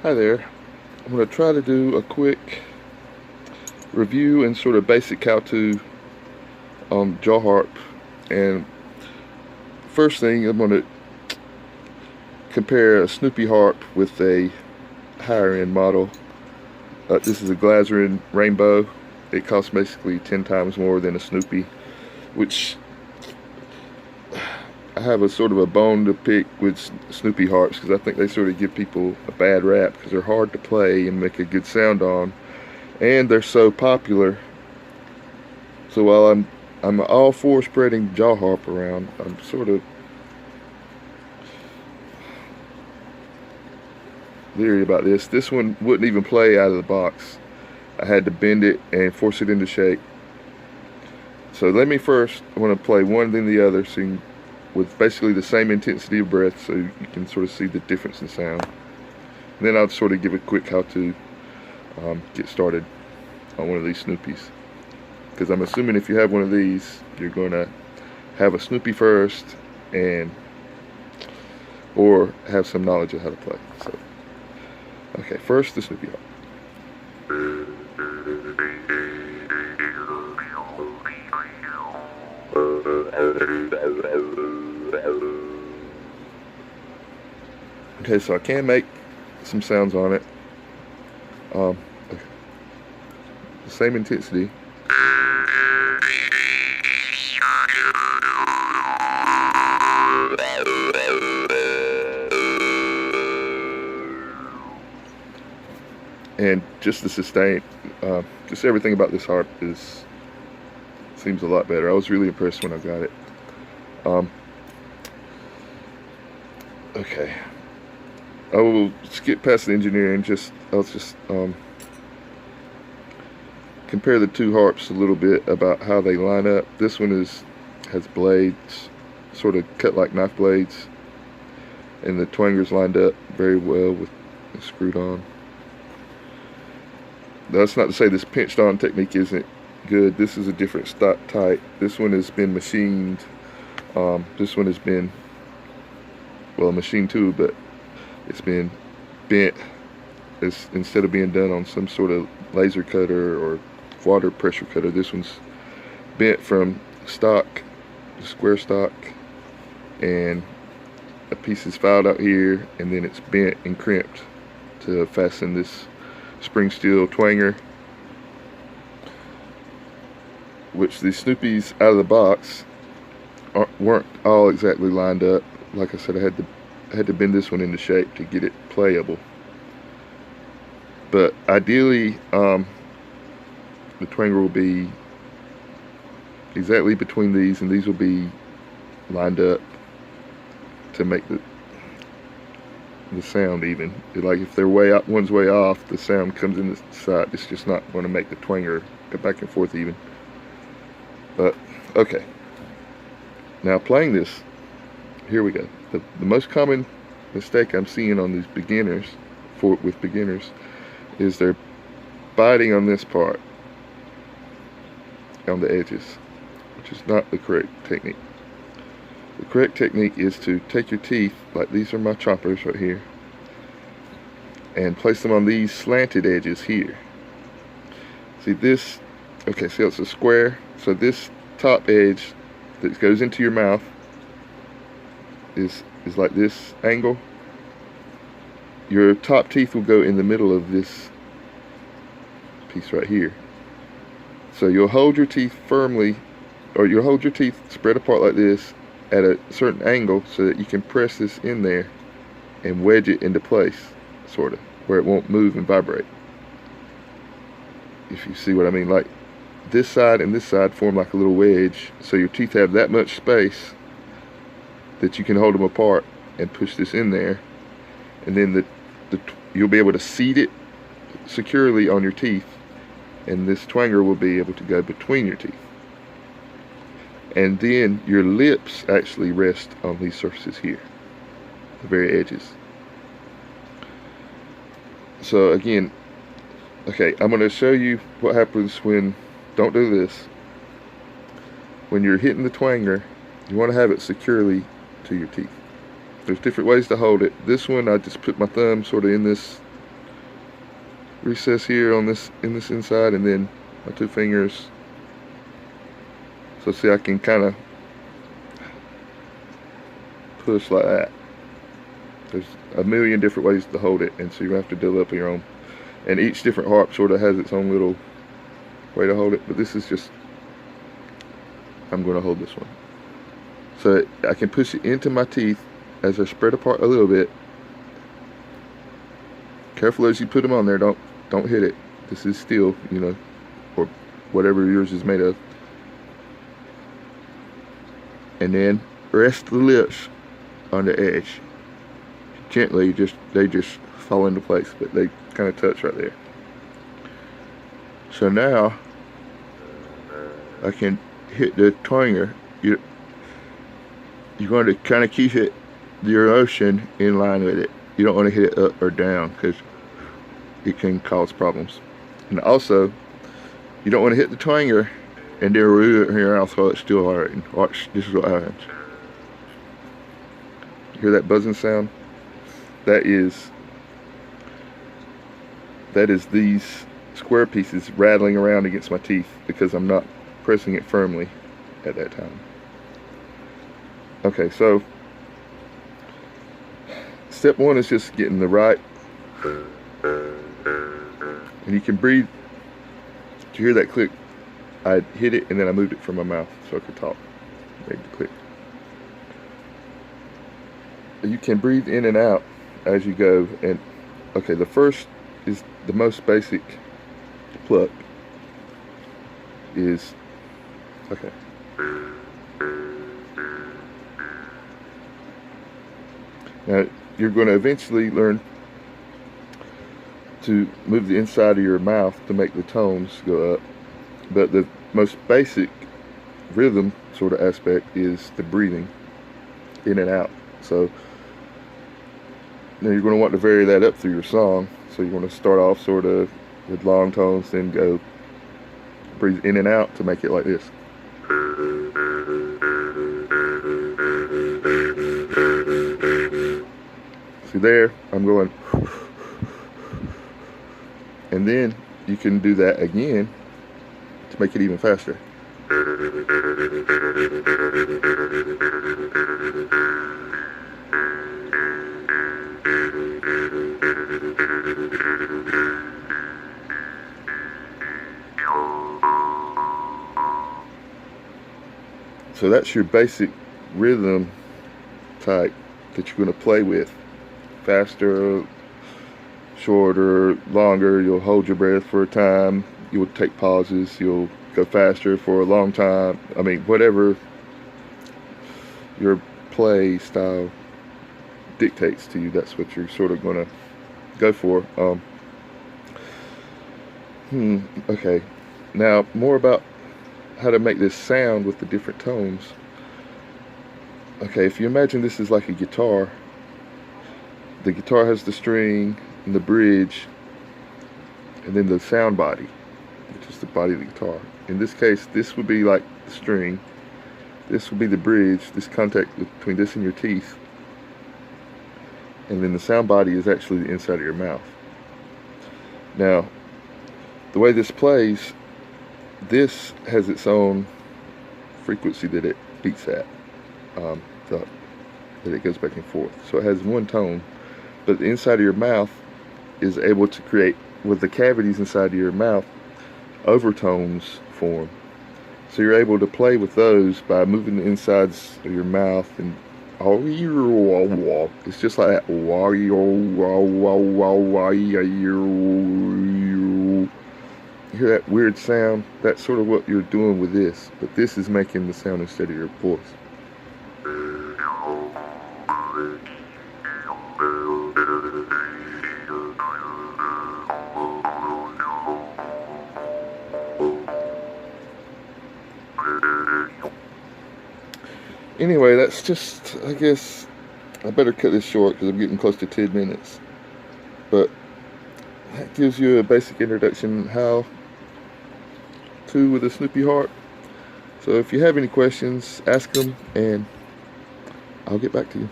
Hi there. I'm going to try to do a quick review and sort of basic how-to on jaw harp. And first thing, I'm going to compare a Snoopy harp with a higher end model. This is a Glazerin Rainbow. It costs basically 10 times more than a Snoopy, which I have a sort of a bone to pick with Snoopy harps because I think they sort of give people a bad rap because they're hard to play and make a good sound on, and they're so popular. So while I'm all for spreading jaw harp around, I'm sort of leery about this. This one wouldn't even play out of the box. I had to bend it and force it into shape. So let me first, I want to play one then the other, so with basically the same intensity of breath, so you can sort of see the difference in sound. And then I'll sort of give a quick how to get started on one of these Snoopies. Because I'm assuming if you have one of these, you're going to have a Snoopy first, or have some knowledge of how to play. So, okay, first the Snoopy harp. Okay, so I can make some sounds on it. Okay. The same intensity. And just the sustain, just everything about this harp seems a lot better. I was really impressed when I got it. Okay, I will skip past the engineering. I'll just compare the two harps a little bit about how they line up. This one has blades, sort of cut like knife blades, and the twangers lined up very well with screwed on. That's not to say this pinched on technique isn't good. This is a different type. This one has been machined. This one has been, well, machined too, but it's been bent. Instead of being done on some sort of laser cutter or water pressure cutter, this one's bent from stock, square stock, and a piece is filed out here, and then it's bent and crimped to fasten this spring steel twanger, which the Snoopies out of the box weren't all exactly lined up. Like I said, I had to bend this one into shape to get it playable. But ideally, the twanger will be exactly between these, and these will be lined up to make the sound even. Like if they're one's way off, the sound comes in the side. It's just not going to make the twanger go back and forth even. But okay, now playing this, here we go. The most common mistake I'm seeing on these beginners, with beginners, is they're biting on this part, on the edges, which is not the correct technique. The correct technique is to take your teeth, like these are my choppers right here, and place them on these slanted edges here. See this? Okay, so it's a square. So this top edge that goes into your mouth is like this angle. Your top teeth will go in the middle of this piece right here. So you'll hold your teeth firmly, or you'll hold your teeth spread apart like this at a certain angle so that you can press this in there and wedge it into place, sort of, where it won't move and vibrate. If you see what I mean, like this side and this side form like a little wedge, so your teeth have that much space that you can hold them apart and push this in there, and then you'll be able to seat it securely on your teeth, and this twanger will be able to go between your teeth. And then your lips actually rest on these surfaces here, the very edges. So again, okay, I'm going to show you what happens when, don't do this, when you're hitting the twanger, you want to have it securely to your teeth. There's different ways to hold it. This one, I just put my thumb sort of in this recess here on this inside, and then my 2 fingers. So see, I can kind of push like that. There's a million different ways to hold it, and so you have to develop your own. And each different harp sort of has its own little way to hold it, but this is just, I'm going to hold this one. So I can push it into my teeth as they're spread apart a little bit. Careful as you put them on there, don't hit it. This is steel, you know, or whatever yours is made of. And then rest the lips on the edge. Gently, they just fall into place, but they kind of touch right there. So now I can hit the twanger. You're going to kind of keep your motion in line with it. You don't want to hit it up or down because it can cause problems. And also, you don't want to hit the twanger and then root it in your mouth while it's still hard. Watch, this is what happens. You hear that buzzing sound? That is these square pieces rattling around against my teeth because I'm not pressing it firmly at that time. Okay, so step 1 is just getting the right, and you can breathe. Did you hear that click? I hit it and then I moved it from my mouth so I could talk. Made the click. You can breathe in and out as you go, and okay, the first is the most basic pluck is okay. Now you're going to eventually learn to move the inside of your mouth to make the tones go up, but the most basic rhythm sort of aspect is the breathing in and out. So now you're going to want to vary that up through your song. So you want to start off sort of with long tones, then go breathe in and out to make it like this. See there, I'm going, and then you can do that again to make it even faster. So that's your basic rhythm type that you're going to play with. Faster, shorter, longer. You'll hold your breath for a time. You'll take pauses. You'll go faster for a long time. I mean, whatever your play style dictates to you, that's what you're sort of going to go for. Okay. Now, more about how to make this sound with the different tones. Okay, if you imagine this is like a guitar, the guitar has the string and the bridge and then the sound body, which is the body of the guitar. In this case, this would be like the string, this would be the bridge, this contact between this and your teeth, and then the sound body is actually the inside of your mouth. Now, the way this plays, this has its own frequency that it beats at, that it goes back and forth. So it has one tone, but the inside of your mouth is able to create, with the cavities inside of your mouth, overtones form. So you're able to play with those by moving the insides of your mouth, and it's just like that. You hear that weird sound? That's sort of what you're doing with this, but this is making the sound instead of your voice. Anyway, that's just, I guess, I better cut this short because I'm getting close to 10 minutes. But that gives you a basic introduction how to with a Snoopy harp. So if you have any questions, ask them and I'll get back to you.